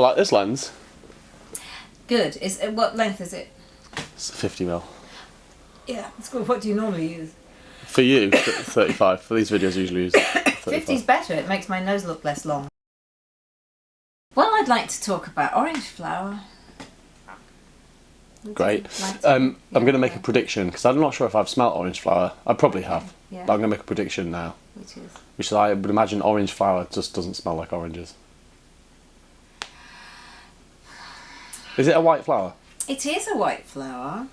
I like this lens. Good. What length is it? It's 50mm. Yeah, it's good. What do you normally use? For you, 35. For these videos, I usually use 35. 50's better. It makes my nose look less long. Well, I'd like to talk about orange flower. Great. I'm going to make a prediction because I'm not sure if I've smelt orange flower. I probably have. Yeah. But I'm going to make a prediction now. Which is? I would imagine orange flower just doesn't smell like oranges. Is it a white flower? It is a white flower.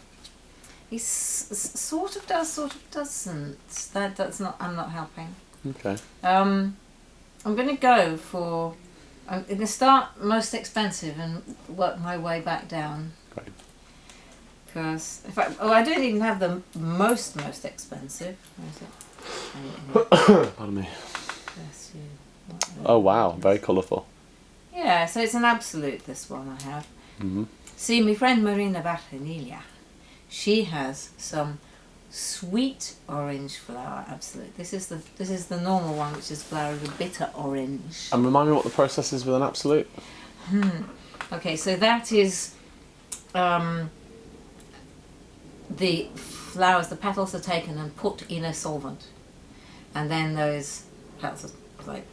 It sort of does, sort of doesn't. That's not. I'm not helping. Okay. I'm going to go for. I'm going to start most expensive and work my way back down. Great. Because I don't even have the most expensive. Where is it? Pardon me. Bless you. Oh wow, very colourful. Yeah, so it's an absolute. This one I have. Mm-hmm. See, my friend Marina Bartanilia, she has some sweet orange flower absolute. This is the normal one, which is flower of a bitter orange. And remind me what the process is with an absolute. Okay, so that is the flowers, the petals are taken and put in a solvent, and then those petals are like.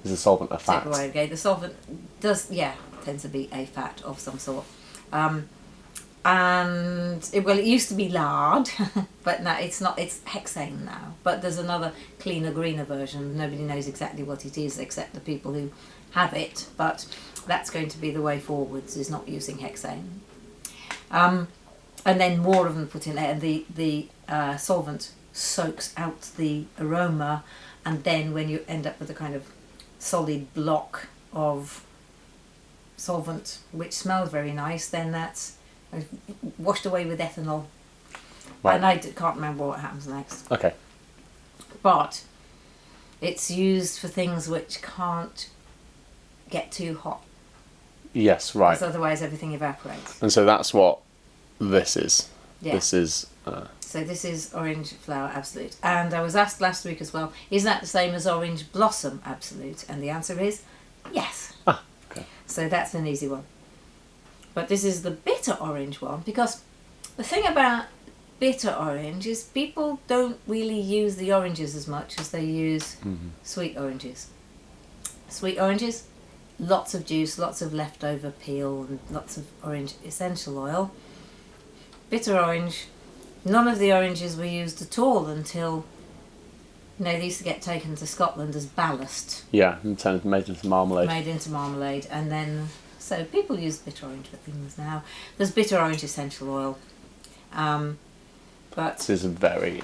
Is the solvent a fat? Take away. Okay, the solvent tends to be a fat of some sort. And it used to be lard, but now it's not. It's hexane now. But there's another cleaner, greener version. Nobody knows exactly what it is except the people who have it. But that's going to be the way forwards, is not using hexane. And then more of them put in there, and the solvent soaks out the aroma, and then when you end up with a kind of solid block of solvent which smells very nice, then that's washed away with ethanol. Right. And I can't remember what happens next. Okay. But it's used for things which can't get too hot. Yes, right. Because otherwise everything evaporates. And so that's what this is. Yeah. This is... So this is orange flower absolute. And I was asked last week as well, is that the same as orange blossom absolute? And the answer is yes. Ah, okay. So that's an easy one. But this is the bitter orange one, because the thing about bitter orange is people don't really use the oranges as much as they use sweet oranges. Sweet oranges, lots of juice, lots of leftover peel, and lots of orange essential oil. Bitter orange, none of the oranges were used at all until, they used to get taken to Scotland as ballast. Yeah, and made into marmalade. Made into marmalade, and then, so people use bitter orange for things now. There's bitter orange essential oil. But this is very,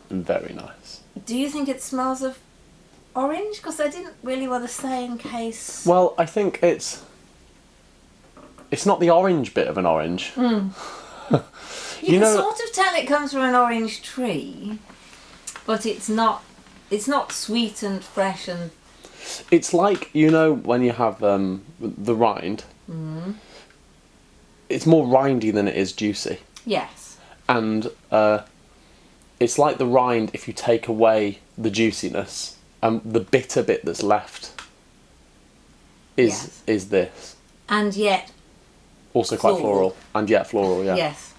very nice. Do you think it smells of orange? Because I didn't really want to say in case... Well, I think it's not the orange bit of an orange. You can sort of tell it comes from an orange tree, but it's not sweet and fresh and... It's like, when you have the rind, it's more rindy than it is juicy. Yes. And it's like the rind if you take away the juiciness, and the bitter bit that's left is this. And yet... Also quite floral. And yet floral, yeah. Yes.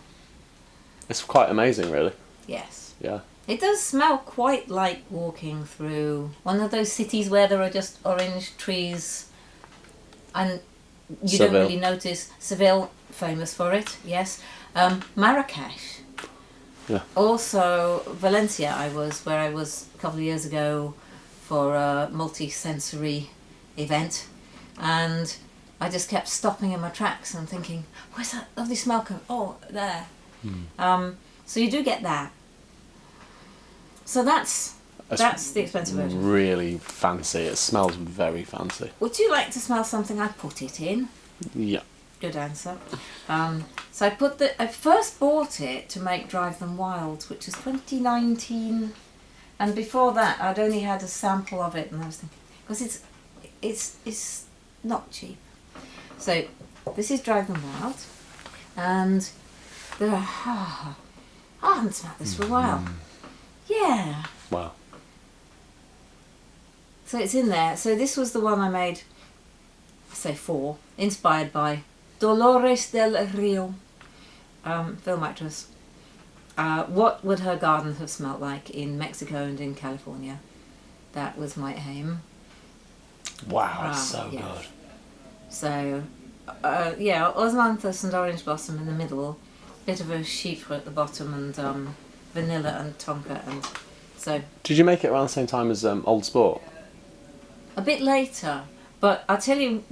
It's quite amazing, really. Yes. Yeah. It does smell quite like walking through one of those cities where there are just orange trees and you don't really notice. Seville, famous for it, yes. Marrakesh. Yeah. Also, Valencia, where I was a couple of years ago for a multi-sensory event, and I just kept stopping in my tracks and thinking, where's that lovely smell coming? Oh, there. So you do get that. So that's the expensive version. Really fancy. It smells very fancy. Would you like to smell something I put it in? Yeah. Good answer. So I first bought it to make Drive Them Wild, which was 2019, and before that I'd only had a sample of it, and I was thinking, because it's not cheap. So this is Drive Them Wild, and I haven't smelled this for a while. Yeah. Wow. So it's in there. So this was the one I made say 4, inspired by Dolores del Río, film actress. What would her garden have smelled like in Mexico and in California? That was my aim. Wow, it's so yeah. good. So, osmanthus and orange blossom in the middle, bit of a chypre at the bottom, and vanilla and tonka, and so. Did you make it around the same time as Old Sport? A bit later, but I'll tell you,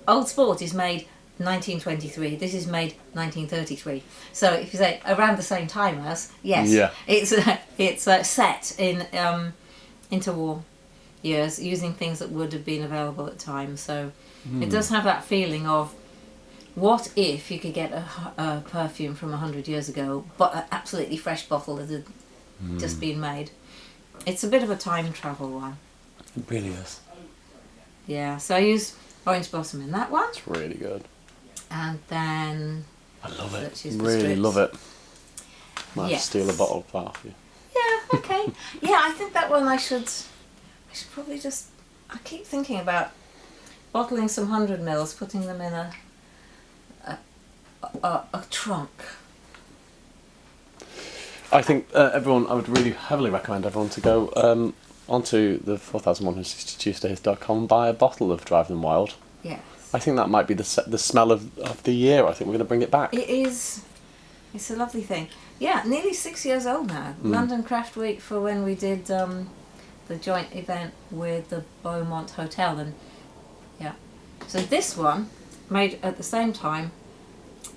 Old Sport is made 1923. This is made 1933. So if you say around the same time as, yes, yeah. it's set in interwar years, using things that would have been available at the time. So it does have that feeling of, what if you could get a perfume from 100 years ago, but an absolutely fresh bottle that had just been made. It's a bit of a time travel one. It really is. Yeah, so I use Orange Blossom in that one. It's really good. And then... I love it. Let's use the Really strips. love it. Might Yes. steal a bottle of that off you. Yeah, okay. Yeah, I think that one I should probably just... I keep thinking about bottling some 100ml, putting them in a trunk. I think I would really heavily recommend everyone to go onto the 4162days.com and buy a bottle of Drive Them Wild. Yes. I think that might be the smell of the year. I think we're going to bring it back. It is. It's a lovely thing. Yeah, nearly 6 years old now. London Craft Week, for when we did the joint event with the Beaumont Hotel. And yeah. So this one, made at the same time.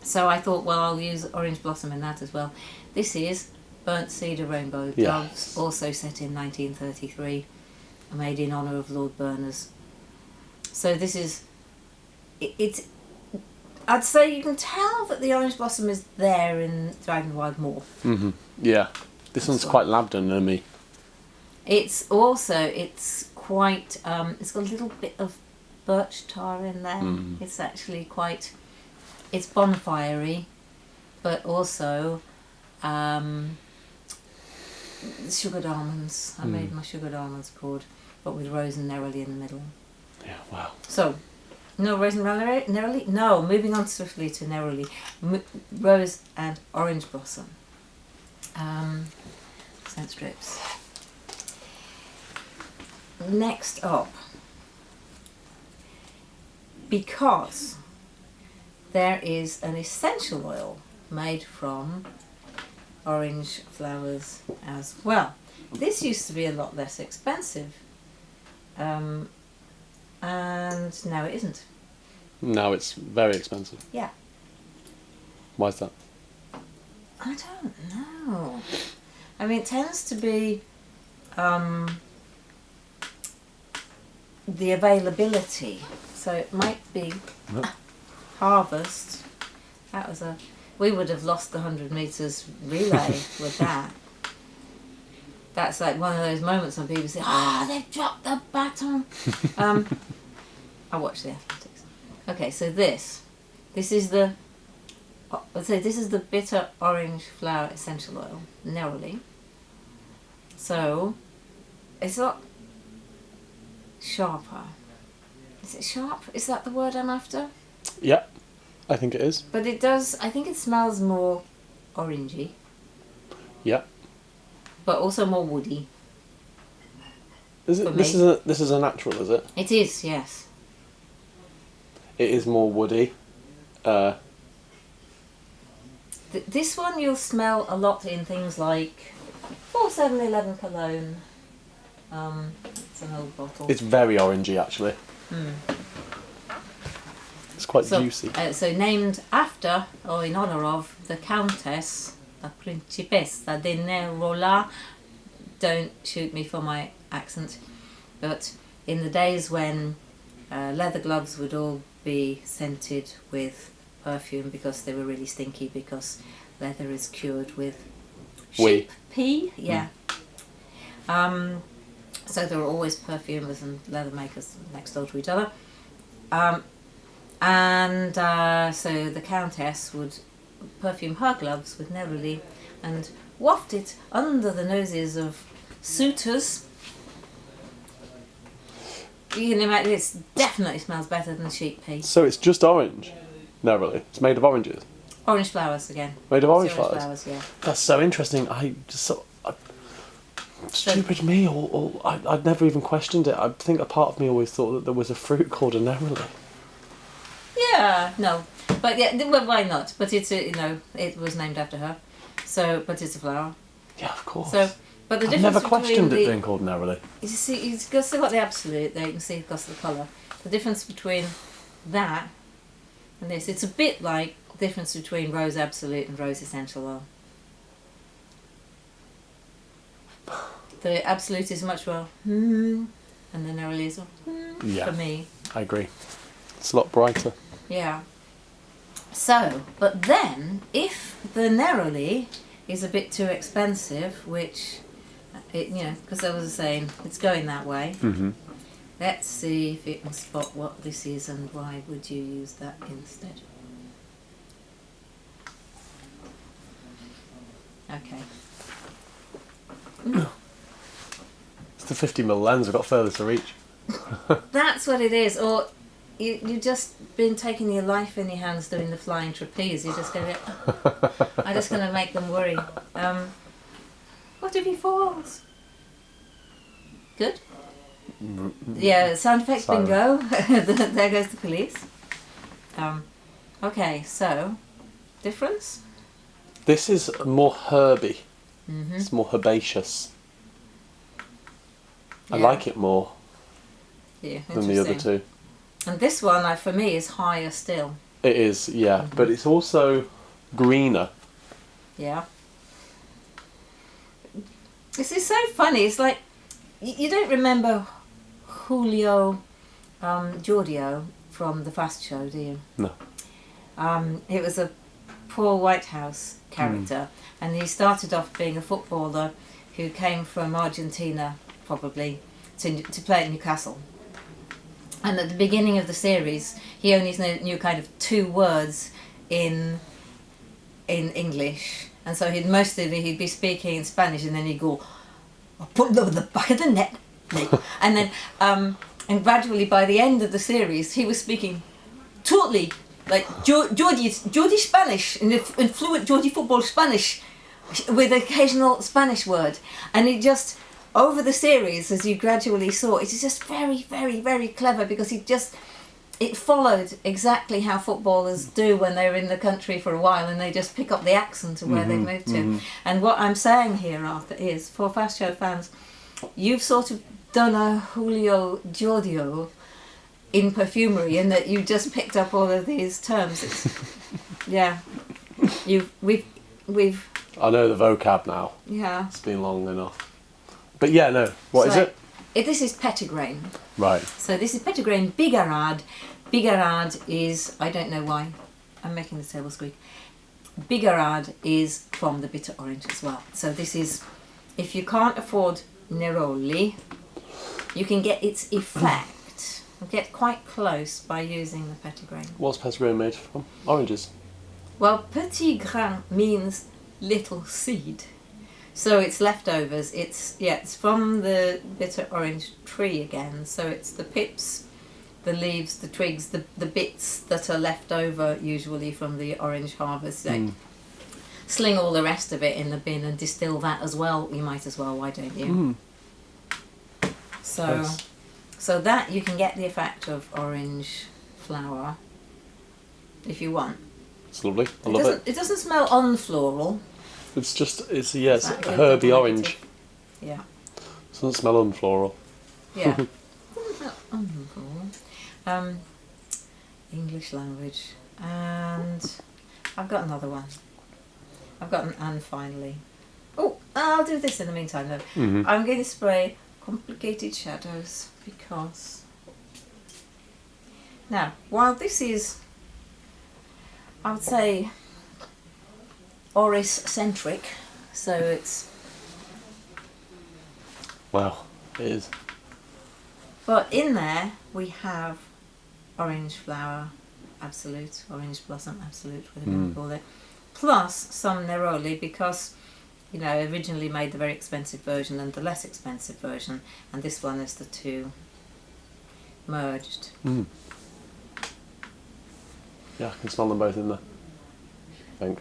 So I thought, well, I'll use Orange Blossom in that as well. This is Burnt Cedar Rainbow Doves, also set in 1933, made in honour of Lord Berners. So this is, it's, I'd say you can tell that the Orange Blossom is there in Dragon Wild more. Mm-hmm. Yeah, this one's quite labdanum-y. It's also, it's quite, it's got a little bit of birch tar in there. It's actually quite, it's bonfire-y, but also sugared almonds. I made my sugared almonds poured, but with rose and neroli in the middle. Yeah, wow. So, no rose and neroli? No, moving on swiftly to neroli. Rose and orange blossom. Scent strips. Next up, because there is an essential oil made from orange flowers as well. This used to be a lot less expensive, and now it isn't. Now it's very expensive. Yeah. Why is that? I don't know. I mean, it tends to be the availability. So it might be Harvest. That was we would have lost the 100 metres relay with that. That's like one of those moments when people say, they've dropped the baton. I watch the athletics. Okay, so this is the bitter orange flower essential oil, Neroli. So it's not sharper. Is it sharp? Is that the word I'm after? Yeah, I think it is. But it does, I think it smells more orangey. Yeah. But also more woody. Is it? This is a natural, is it? It is, yes. It is more woody. This one you'll smell a lot in things like 4711 cologne. It's an old bottle. It's very orangey, actually. It's quite juicy. So named after, or in honour of, the Countess, la Principessa de Neroli. Don't shoot me for my accent. But in the days when leather gloves would all be scented with perfume because they were really stinky, because leather is cured with sheep pee. Yeah. So there were always perfumers and leather makers next door to each other. So the Countess would perfume her gloves with Neroli and waft it under the noses of suitors. You can imagine it definitely smells better than sheep pea. So it's just orange? No, really. It's made of oranges? Orange flowers again. Made of orange It's flowers? yeah. That's so interesting. Stupid me, or I'd never even questioned it. I think a part of me always thought that there was a fruit called a neroli. Yeah, no. But yeah, well, why not? But it's it was named after her. So, but it's a flower. Yeah, of course. So, but the I've difference never questioned between it being called neroli. you see, you've got still got the absolute there. You can see because of the colour. The difference between that and this, it's a bit like the difference between rose absolute and rose essential oil. The absolute is much more and the neroli is Yeah. for me. I agree. It's a lot brighter. Yeah. So, but then if the neroli is a bit too expensive, which because I was saying it's going that way. Mm-hmm. Let's see if you can spot what this is and why would you use that instead. Okay. It's the 50mm lens. I've got further to reach. That's what it is. Or you just been taking your life in your hands doing the flying trapeze. You're just going to I'm just going to make them worry. What if he falls? Good. Yeah, sound effects bingo. There goes the police. Okay, so difference. This is more herby. Mm-hmm. It's more herbaceous. I Yeah. like it more Yeah, than the other interesting. two. And this one, for me, is higher still. It is, yeah, but it's also greener. Yeah. This is so funny. It's like you don't remember Julio Giorgio from the Fast Show, do you? No. It was a Paul Whitehouse character, and he started off being a footballer who came from Argentina, probably, to play at Newcastle. And at the beginning of the series, he only knew kind of 2 words in English, and so he'd be speaking in Spanish, and then he'd go, "I'll put it over the back of the net," and then and gradually by the end of the series, he was speaking totally like Geordie Spanish, in fluent Geordie football Spanish, with occasional Spanish word, and he just. Over the series, as you gradually saw, it is just very, very, very clever because it followed exactly how footballers do when they're in the country for a while and they just pick up the accent of where they've moved to. Mm-hmm. And what I'm saying here, Arthur, is for Fast Show fans, you've sort of done a Julio Giorgio in perfumery in that you just picked up all of these terms. Yeah, we've. I know the vocab now. Yeah. It's been long enough. But yeah, no. What is it? This is petitgrain. Right. So this is petitgrain bigarade. Bigarade is, I don't know why, I'm making the table squeak. Bigarade is from the bitter orange as well. So this is, if you can't afford Neroli, you can get its effect, get quite close by using the petitgrain. What's petitgrain made from? Oranges. Well, petitgrain means little seed. So it's leftovers. It's from the bitter orange tree again. So it's the pips, the leaves, the twigs, the bits that are left over usually from the orange harvest. Like, sling all the rest of it in the bin and distill that as well. You might as well. Why don't you? So, Nice. so that you can get the effect of orange flower if you want. It's lovely. I love it. It doesn't smell unfloral. It's Is that a good herby double orange. negative? Yeah. Doesn't smell unfloral. Yeah. Doesn't smell unfloral. English language. And I've got another one. I've got an and finally. Oh, I'll do this in the meantime though. I'm going to spray complicated shadows because now while this is, I would say, Oris centric, so it's, Wow, it is. but in there we have orange flower absolute, orange blossom absolute, whatever you call it, plus some neroli because originally made the very expensive version and the less expensive version, and this one is the two merged. Mm. Yeah, I can smell them both in there, I think.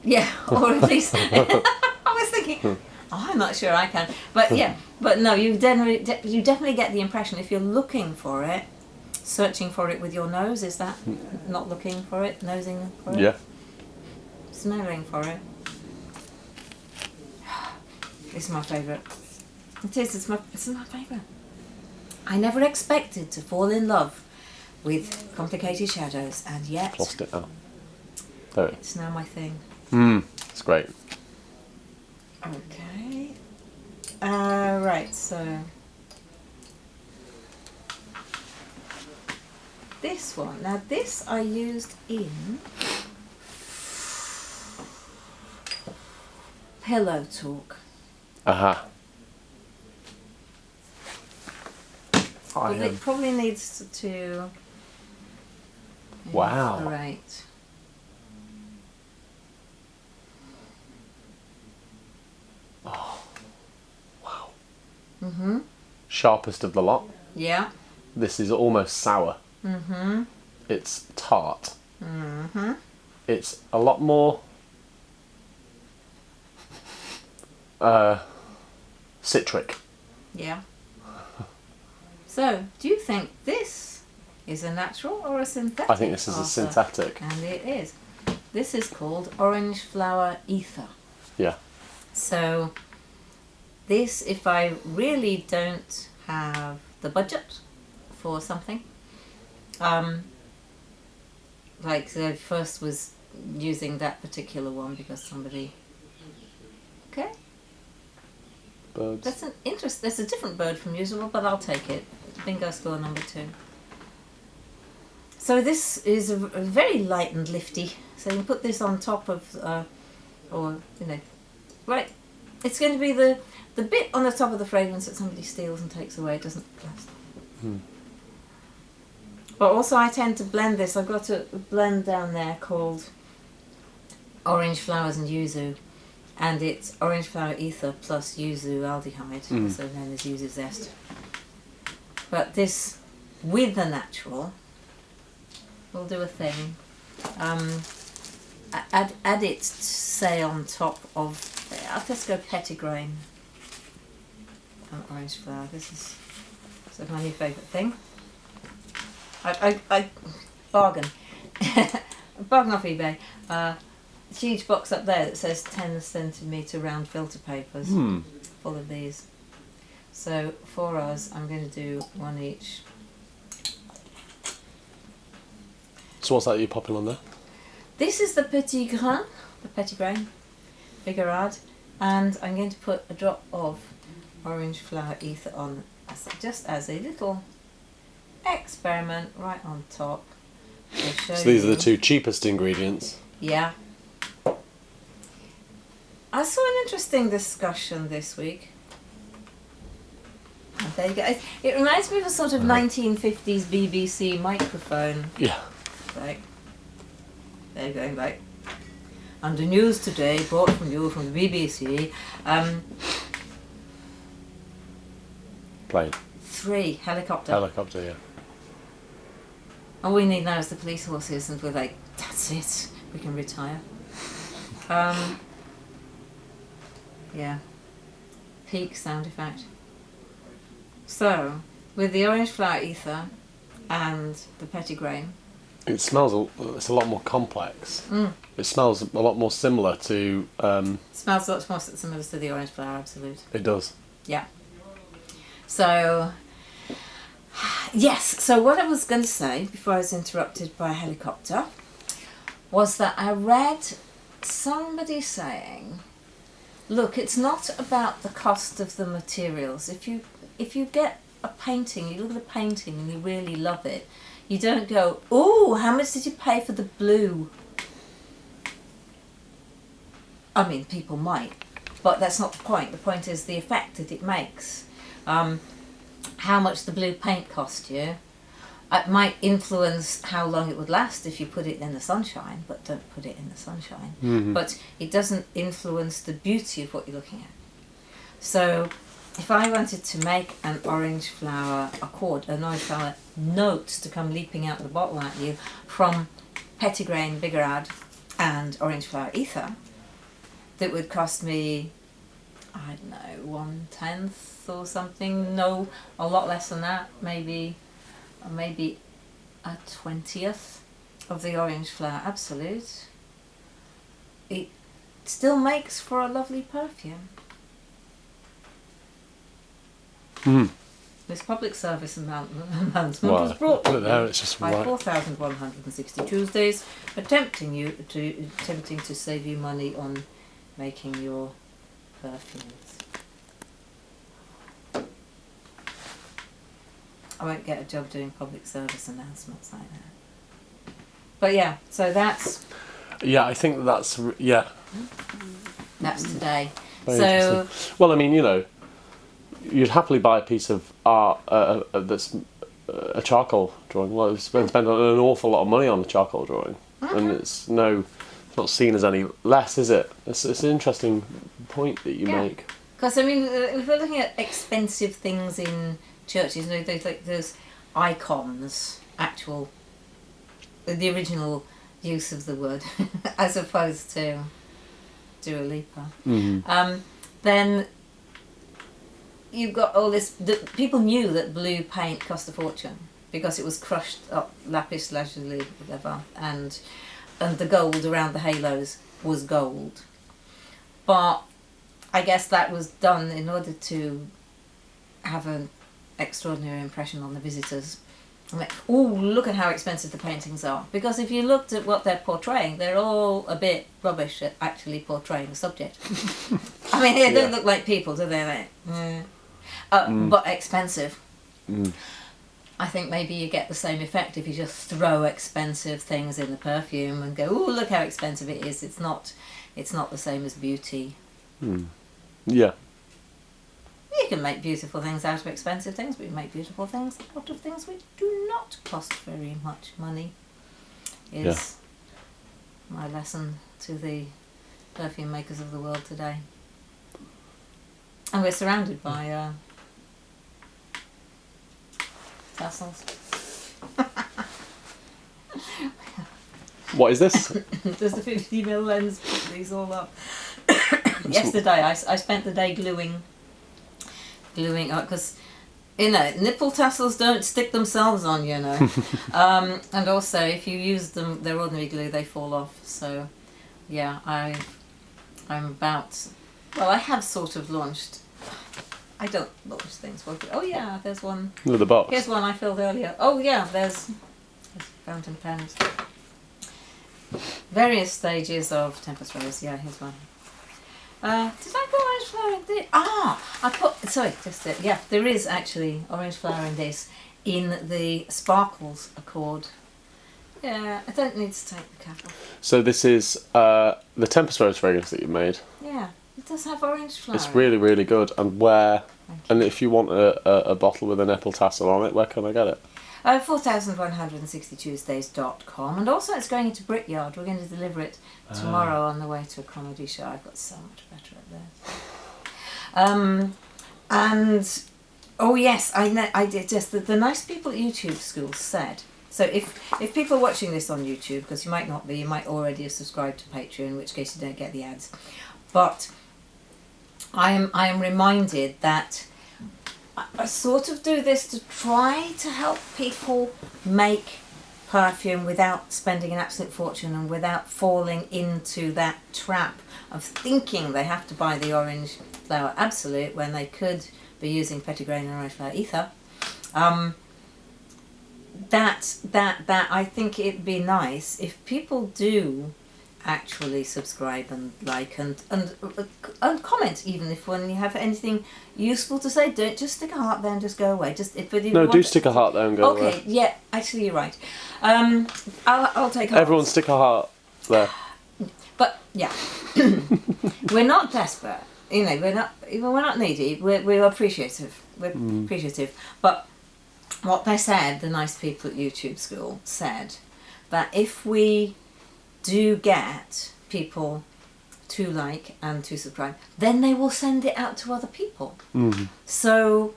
Yeah, or at least I was thinking, I'm not sure I can, but yeah, but no, you definitely get the impression if you're looking for it, searching for it with your nose. Is that not looking for it, nosing for it? Yeah. Smelling for it. It's my favourite. It is. It's my favourite. I never expected to fall in love with complicated shadows, and yet Lost it now. There it is. it's now my thing. It's great. Okay. Right, so this one. Now this I used in Pillow Talk. Aha. But it probably needs to Wow. Right. Oh. Wow. Mhm. Sharpest of the lot. Yeah. This is almost sour. Mhm. It's tart. Mhm. It's a lot more citric. Yeah. So, do you think this is a natural or a synthetic? I think this is a Arthur? synthetic. And it is. This is called orange flower ether. Yeah. So, this, if I really don't have the budget for something, like I first was using that particular one because somebody. Okay. Birds. That's an interest. That's a different bird from usual, but I'll take it. Bingo score number 2. So this is a very light and lifty. So you can put this on top of, or you know, right. It's going to be the bit on the top of the fragrance that somebody steals and takes away. It doesn't last. But also I tend to blend this. I've got a blend down there called Orange Flowers and Yuzu. And it's orange flower ether plus yuzu aldehyde, also known as yuzu zest. But this, with the natural, will do a thing. Add it, say, on top of. Let's go petitgrain. Orange flower. This is sort of my new favourite thing. I bargain. Bargain off eBay. Huge box up there that says 10 centimetre round filter papers full of these. So for us, I'm going to do one each. So what's that you're popping on there? This is the petitgrain, Figurade, and I'm going to put a drop of orange flower ether on, just as a little experiment right on top. So these are the 2 cheapest ingredients. Yeah. I saw an interesting discussion this week. And there you go. It reminds me of a sort of 1950s BBC microphone. Yeah. Like, they're going like, under news today, brought from you from the BBC. Plane. 3, helicopter. Helicopter, yeah. All we need now is the police horses, and we're like, that's it, we can retire. Yeah. Peak sound effect. So, with the orange flower ether and the petitgrain. It smells, it's a lot more complex. It smells a lot more similar to... Smells a lot more similar to the orange flower, absolute. It does. Yeah. So, yes, so what I was going to say before I was interrupted by a helicopter was that I read somebody saying, look, it's not about the cost of the materials. If you get a painting, you look at a painting and you really love it, you don't go, ooh, how much did you pay for the blue? I mean, people might, but that's not the point. The point is the effect that it makes. How much the blue paint cost you. It might influence how long it would last if you put it in the sunshine, but don't put it in the sunshine. But it doesn't influence the beauty of what you're looking at. So if I wanted to make an orange flower accord, an orange flower note to come leaping out of the bottle at you from petitgrain, bigarade and orange flower ether, that would cost me, I don't know, 1/10 or something. No, a lot less than that. Maybe a 20th of the orange flower absolute. It still makes for a lovely perfume. This public service announcement was brought to you by 4,160 Tuesdays, attempting to save you money on making your perfumes. I won't get a job doing public service announcements like that. But yeah, so that's... Yeah, I think that's... Yeah. That's today. Very So... interesting. Well, I mean, you know, you'd happily buy a piece of art that's a charcoal drawing. Well, spend an awful lot of money on a charcoal drawing. And it's not seen as any less, is it? It's an interesting point that you make. Because, I mean, if we're looking at expensive things in churches, you know, those icons, the original use of the word, as opposed to Dua Lipa, then you've got all this... people knew that blue paint cost a fortune because it was crushed up, lapis lazuli, whatever, and the gold around the halos was gold. But I guess that was done in order to have an extraordinary impression on the visitors. I'm like, oh, look at how expensive the paintings are. Because if you looked at what they're portraying, they're all a bit rubbish at actually portraying the subject. I mean, they don't look like people, do they? But expensive. I think maybe you get the same effect if you just throw expensive things in the perfume and go, oh, look how expensive it is. It's not the same as beauty. Yeah. You can make beautiful things out of expensive things, but you make beautiful things out of things which do not cost very much money, is my lesson to the perfume makers of the world today. And we're surrounded by tassels. What is this? Does the 50mm lens put these all up? Yesterday I spent the day gluing up, because, you know, nipple tassels don't stick themselves on, you know. And also, if you use them, they're ordinary glue, they fall off. So, yeah, I'm about... Well, I have sort of launched... I don't launch things. Oh, yeah, there's one. With the box. Here's one I filled earlier. Oh, yeah, there's fountain pens. Various stages of Tempest Rose. Yeah, here's one. Did I put orange flower in this? There is actually orange flower in this, in the Sparkles Accord. Yeah, I don't need to take the cap off. So this is the Tempest Rose fragrance that you made. Yeah, it does have orange flower. It's really, really good. And and if you want a bottle with a nipple tassel on it, where can I get it? 4160tuesdays.com, and also it's going into Brickyard. We're going to deliver it tomorrow on the way to a comedy show. I've got so much better at this. And oh yes, I did. Just the nice people at YouTube School said. So if people are watching this on YouTube, because you might not be, you might already have subscribed to Patreon, in which case you don't get the ads. But I am reminded that I sort of do this to try to help people make perfume without spending an absolute fortune and without falling into that trap of thinking they have to buy the orange flower absolute when they could be using petitgrain and orange flower ether. That I think it'd be nice if people do actually subscribe and like and comment, even if when you have anything useful to say. Don't just stick a heart there and just go away. Just if you do stick a heart there and go away. Okay, yeah, actually you're right. I'll take hearts. Everyone stick a heart there. But yeah, we're not desperate. You know, we're not needy. We're appreciative. We're appreciative. But what they said, the nice people at YouTube School said, that if we do get people to like and to subscribe, then they will send it out to other people. Mm. So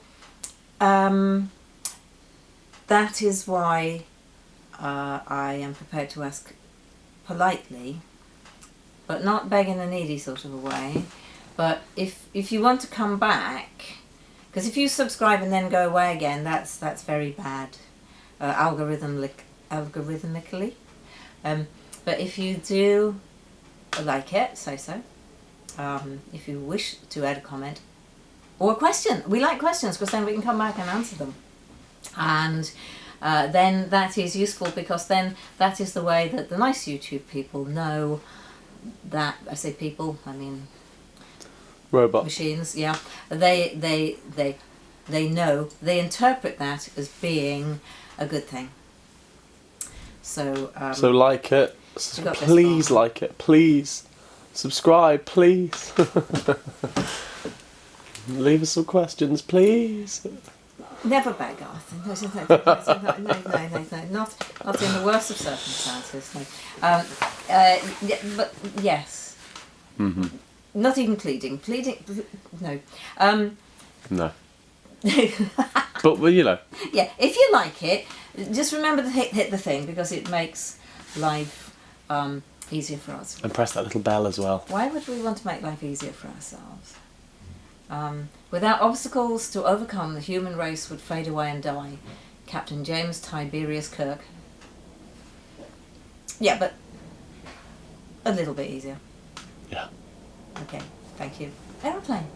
that is why I am prepared to ask politely, but not begging and needy sort of a way. But if you want to come back, because if you subscribe and then go away again, that's very bad, algorithmically. But if you do like it, say so. If you wish to add a comment or a question, we like questions because then we can come back and answer them. And then that is useful, because then that is the way that the nice YouTube people know that, I say people, I mean Robot. machines, yeah. They know, they interpret that as being a good thing. So So like it. You got this Please far. like it. Please subscribe. Please. Leave us some questions, please. never beg, Arthur. No, not in the worst of circumstances. No. But yes. Mm-hmm. Not even pleading. No. No. But well, you know. Yeah, if you like it, just remember to hit the thing, because it makes life easier for us. And press that little bell as well. Why would we want to make life easier for ourselves? Without obstacles to overcome, the human race would fade away and die. Captain James Tiberius Kirk. Yeah, but a little bit easier. Yeah. Okay, thank you. Aeroplane.